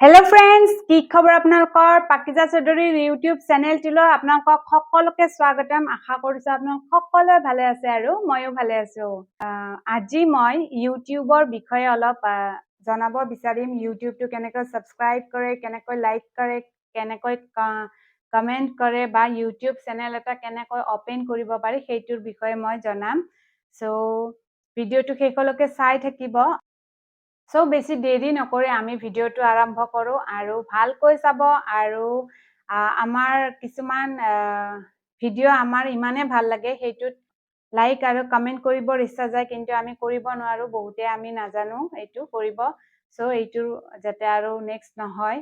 Hello' friends, কি খবৰ আপোনালোকৰ? পাকিজা চৌধুৰীৰ ইউটিউব চেনেলটোলৈ আপোনালোকক সকলোকে স্বাগতম। আশা কৰিছোঁ আপোনালোক সকলোৱে ভালে আছে আৰু ময়ো ভালে আছোঁ। আজি মই ইউটিউবৰ বিষয়ে অলপ জনাব বিচাৰিম। ইউটিউবটো কেনেকৈ ছাবস্ক্ৰাইব কৰে, কেনেকৈ লাইক কৰে, কেনেকৈ কমেণ্ট কৰে বা ইউটিউব চেনেল এটা কেনেকৈ অপেন কৰিব পাৰি সেইটোৰ বিষয়ে মই জনাম। চ' ভিডিঅ'টো শেষলৈকে চাই থাকিব। সো বেছি দেৰি নকৰি আমি ভিডিঅ'টো আৰম্ভ কৰোঁ আৰু ভালকৈ চাব। আৰু আমাৰ কিছুমান ভিডিঅ' আমাৰ ইমানেই ভাল লাগে, সেইটোত লাইক আৰু কমেণ্ট কৰিবৰ ইচ্ছা যায়, কিন্তু আমি কৰিব নোৱাৰোঁ। বহুতে আমি নাজানো এইটো কৰিব। চ' এইটো যাতে আৰু নেক্সট নহয়।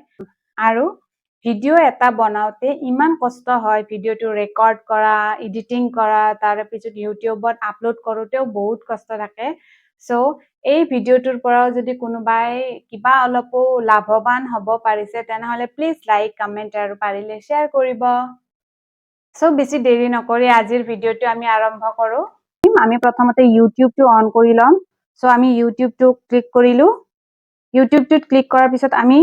আৰু ভিডিঅ' এটা বনাওঁতে ইমান কষ্ট হয়, ভিডিঅ'টো ৰেকৰ্ড কৰা, এডিটিং কৰা, তাৰপিছত ইউটিউবত আপলোড কৰোঁতেও বহুত কষ্ট থাকে। চ' এই ভিডিঅ'টোৰ পৰাও যদি কোনোবাই কিবা অলপো লাভৱান হ'ব পাৰিছে, তেনেহ'লে প্লিজ লাইক, কমেণ্ট আৰু পাৰিলে শ্বেয়াৰ কৰিব। চ' বেছি দেৰি নকৰি আজিৰ ভিডিঅ'টো আমি আৰম্ভ কৰোঁ। আমি প্ৰথমতে ইউটিউবটো অন কৰি ল'ম। চ' আমি ইউটিউবটো ক্লিক কৰিলোঁ। ইউটিউবটোত ক্লিক কৰাৰ পিছত আমি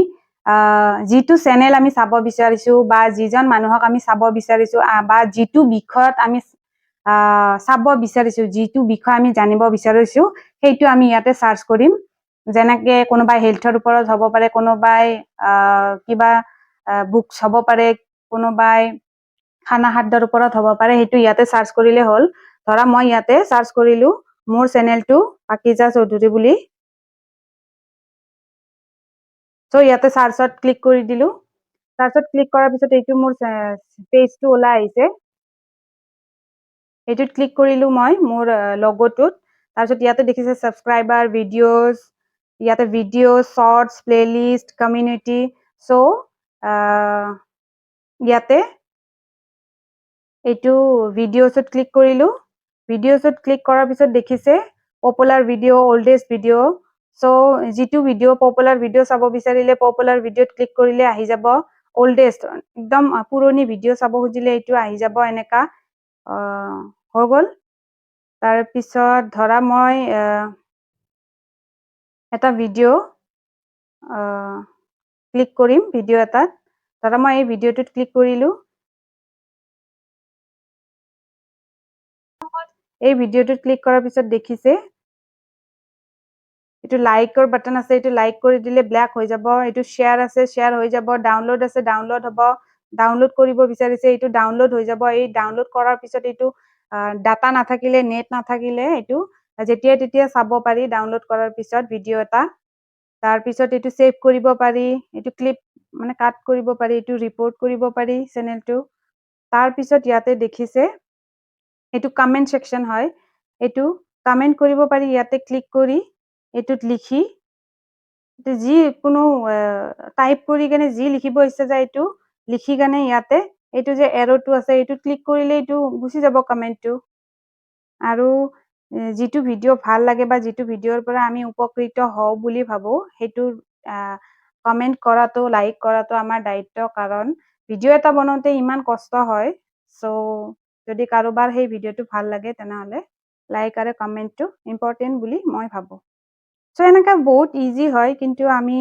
যিটো চেনেল আমি চাব বিচাৰিছোঁ বা যিজন মানুহক আমি চাব বিচাৰিছোঁ বা যিটো বিষয়ত আমি চাব বিচাৰিছোঁ, যিটো বিষয় আমি জানিব বিচাৰিছোঁ, সেইটো আমি ইয়াতে চাৰ্চ কৰিম। যেনেকে কোনোবাই হেল্থৰ ওপৰত হ'ব পাৰে, কোনোবাই কিবা বুকছ হ'ব পাৰে, কোনোবাই খানা খাদ্যৰ ওপৰত হ'ব পাৰে, সেইটো ইয়াতে চাৰ্চ কৰিলে হ'ল। ধৰা মই ইয়াতে চাৰ্চ কৰিলোঁ মোৰ চেনেলটো পাকিজা চৌধুৰী বুলি। চ' ইয়াতে চাৰ্চত ক্লিক কৰি দিলোঁ। চাৰ্চত ক্লিক কৰাৰ পিছত এইটো মোৰ পেজটো ওলাই আহিছে। এইটোত ক্লিক কৰিলোঁ মই মোৰ লগ'টোত। তাৰপিছত ইয়াতে দেখিছে ছাবস্ক্ৰাইবাৰ, ভিডিঅ'জ, ইয়াতে ভিডিঅ', শ্বৰ্টছ, প্লেলিষ্ট, কমিউনিটি। চ' ইয়াতে এইটো ভিডিঅ'ছত ক্লিক কৰিলোঁ। ভিডিঅ'ছত ক্লিক কৰাৰ পিছত দেখিছে পপুলাৰ ভিডিঅ', অল্ডেষ্ট ভিডিঅ'। চ' যিটো ভিডিঅ' পপুলাৰ ভিডিঅ' চাব বিচাৰিলে পপুলাৰ ভিডিঅ'ত ক্লিক কৰিলে আহি যাব। অল্ডেষ্ট একদম পুৰণি ভিডিঅ' চাব খুজিলে এইটো আহি যাব। এনেকা হৈ গ'ল। তাৰপিছত ধৰা মই এটা ভিডিঅ' ক্লিক কৰিম, ভিডিঅ' এটাত। ধৰা মই এই ভিডিঅ'টোত ক্লিক কৰিলোঁ। এই ভিডিঅ'টোত ক্লিক কৰাৰ পিছত দেখিছে এইটো লাইকৰ বাটন আছে, এইটো লাইক কৰি দিলে ব্লেক হৈ যাব। এইটো শ্বেয়াৰ আছে, শ্বেয়াৰ হৈ যাব। ডাউনলোড আছে, ডাউনলোড হ'ব। ডাউনলোড কৰিব বিচাৰিছে, এইটো ডাউনলোড হৈ যাব। এই ডাউনলোড কৰাৰ পিছত এইটো ডাটা নাথাকিলে, নেট নাথাকিলে এইটো যেতিয়াই তেতিয়া চাব পাৰি। ডাউনলোড কৰাৰ পিছত ভিডিঅ' এটা, তাৰপিছত এইটো ছেভ কৰিব পাৰি, এইটো ক্লিপ মানে কাট কৰিব পাৰি, এইটো ৰিপৰ্ট কৰিব পাৰি চেনেলটো। তাৰপিছত ইয়াতে দেখিছে এইটো কমেণ্ট ছেকশ্যন হয়, এইটো কমেণ্ট কৰিব পাৰি। ইয়াতে ক্লিক কৰি এইটোত লিখি যি কোনো টাইপ কৰি কেনে যি লিখিব ইচ্ছা যায় এইটো লিখি কেনে ইয়াতে এইটো যে এৰ'টো আছে এইটো ক্লিক কৰিলে এইটো গুচি যাব কমেণ্টটো। আৰু যিটো ভিডিঅ' ভাল লাগে বা যিটো ভিডিঅ'ৰ পৰা আমি উপকৃত হওঁ বুলি ভাবোঁ, সেইটো কমেণ্ট কৰাটো, লাইক কৰাটো আমাৰ দায়িত্ব। কাৰণ ভিডিঅ' এটা বনাওঁতে ইমান কষ্ট হয়। চ' যদি কাৰোবাৰ সেই ভিডিঅ'টো ভাল লাগে, তেনেহ'লে লাইক আৰু কমেণ্টটো ইম্পৰ্টেণ্ট বুলি মই ভাবোঁ। চ' এনেকৈ বহুত ইজি হয়, কিন্তু আমি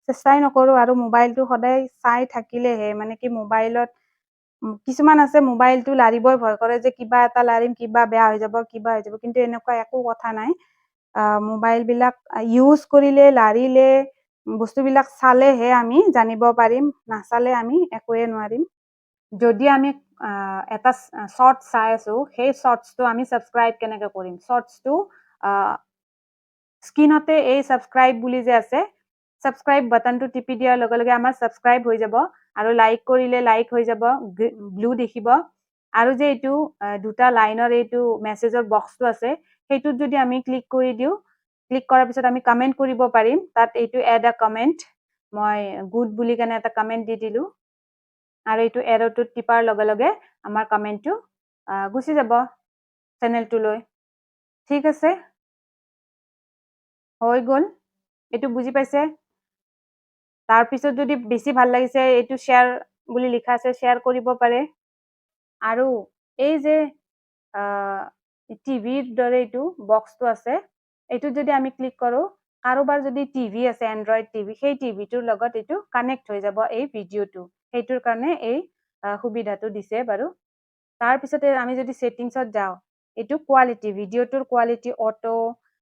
চেষ্টাই নকৰোঁ। আৰু মোবাইলটো সদায় চাই থাকিলেহে মানে কি মোবাইলত কিছুমান আছে মোবাইলটো লাৰিবই ভয় কৰে যে কিবা এটা লাৰিম, কিবা বেয়া হৈ যাব, কিবা হৈ যাব। কিন্তু এনেকুৱা একো কথা নাই। মোবাইলবিলাক ইউজ কৰিলে, লাৰিলে, বস্তুবিলাক চালেহে আমি জানিব পাৰিম, নাচালে আমি একোৱে নোৱাৰিম। যদি আমি এটা শ্বৰ্টছ চাই আছোঁ, সেই শ্বৰ্টছটো আমি ছাবস্ক্ৰাইব কেনেকৈ কৰিম? শ্বৰ্টছটো স্ক্ৰীনতে এই ছাবস্ক্ৰাইব বুলি যে আছে, ছাবস্ক্ৰাইব বাটনটো টিপি দিয়াৰ লগে লগে আমাৰ ছাবস্ক্ৰাইব হৈ যাব। আৰু লাইক কৰিলে লাইক হৈ যাব, ব্লু দেখিব। আৰু যে এইটো দুটা লাইনৰ এইটো মেছেজৰ বক্সটো আছে, সেইটোত যদি আমি ক্লিক কৰি দিওঁ, ক্লিক কৰাৰ পিছত আমি কমেণ্ট কৰিব পাৰিম। তাত এইটো এড আ কমেণ্ট, মই গুড বুলি কেনে এটা কমেণ্ট দি দিলোঁ। আৰু এইটো এৰ'টোত টিপাৰ লগে লগে আমাৰ কমেণ্টটো গুচি যাব চেনেলটোলৈ। ঠিক আছে, হৈ গ'ল। এইটো বুজি পাইছে? তাৰপিছত যদি বেছি ভাল লাগিছে, এইটো শ্বেয়াৰ বুলি লিখা আছে, শ্বেয়াৰ কৰিব পাৰে। আৰু এই যে টিভিৰ দৰে এইটো বক্সটো আছে, এইটোত যদি আমি ক্লিক কৰোঁ, কাৰোবাৰ যদি টিভি আছে এণ্ড্ৰইড টিভি সেই টিভিটোৰ লগত এইটো কানেক্ট হৈ যাব এই ভিডিঅ'টো সেইটোৰ কাৰণে এই সুবিধাটো দিছে বাৰু তাৰপিছতে আমি যদি ছেটিংছত যাওঁ এইটো কোৱালিটি ভিডিঅ'টোৰ quality auto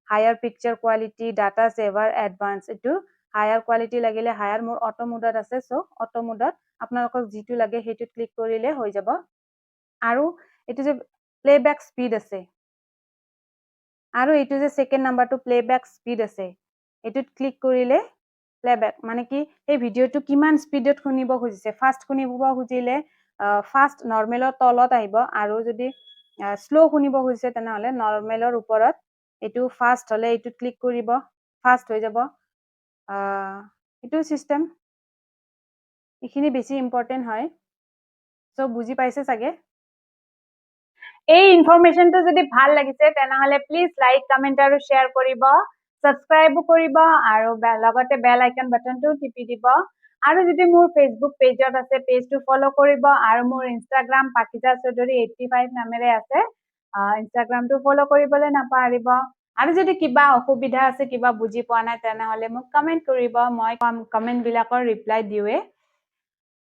higher picture quality data saver advance এইটো হায়াৰ কোৱালিটি লাগিলে হায়াৰ মোৰ অটো মোডত আছে চ' অটো মোডত আপোনালোকক যিটো লাগে সেইটোত ক্লিক কৰিলে হৈ যাব আৰু এইটো যে প্লেবেক স্পীড আছে আৰু এইটো যে সেকেন্ড নাম্বাৰটো প্লেবেক স্পীড আছে এইটোত ক্লিক কৰিলে প্লেবেক মানে কি এই ভিডিঅ'টো কিমান স্পীডত শুনিব খুজিছে ফাষ্ট শুনিব খুজিলে ফাষ্ট নৰ্মেলৰ তলত আহিব আৰু যদি স্লো শুনিব খুজিছে তেনেহ'লে নৰ্মেলৰ ওপৰত এইটো ফাষ্ট হ'লে এইটোত ক্লিক কৰিব ফাষ্ট হৈ যাব এইটো চিষ্টেম এইখিনি বেছি ইম্পৰ্টেণ্ট হয় চ' বুজি পাইছে চাগে এই ইনফৰমেশ্যনটো যদি ভাল লাগিছে তেনেহ'লে প্লিজ লাইক কমেণ্ট আৰু শ্বেয়াৰ কৰিব ছাবস্ক্ৰাইবো কৰিব আৰু লগতে বেল আইকন বাটনটো টিপি দিব আৰু যদি মোৰ ফেচবুক পেজত আছে পেজটো ফ'ল' কৰিব আৰু মোৰ ইনষ্টাগ্ৰাম পাকিজা চৌধুৰী 85 নামেৰে আছে ইনষ্টাগ্ৰামটো ফ'ল' কৰিবলৈ নাপাহৰিব আৰু যদি কিবা অসুবিধা আছে কিবা বুজি পোৱা নাই তেনেহ'লে মোক কমেণ্ট কৰিব মই কমেণ্টবিলাকৰ ৰিপ্লাই দিওঁৱে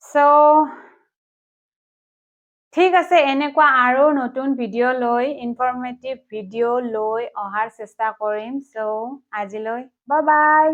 চ' ঠিক আছে এনেকুৱা আৰু নতুন ভিডিঅ' লৈ ইনফৰমেটিভ ভিডিঅ' লৈ অহাৰ চেষ্টা কৰিম চ' আজিলৈ বাই বাই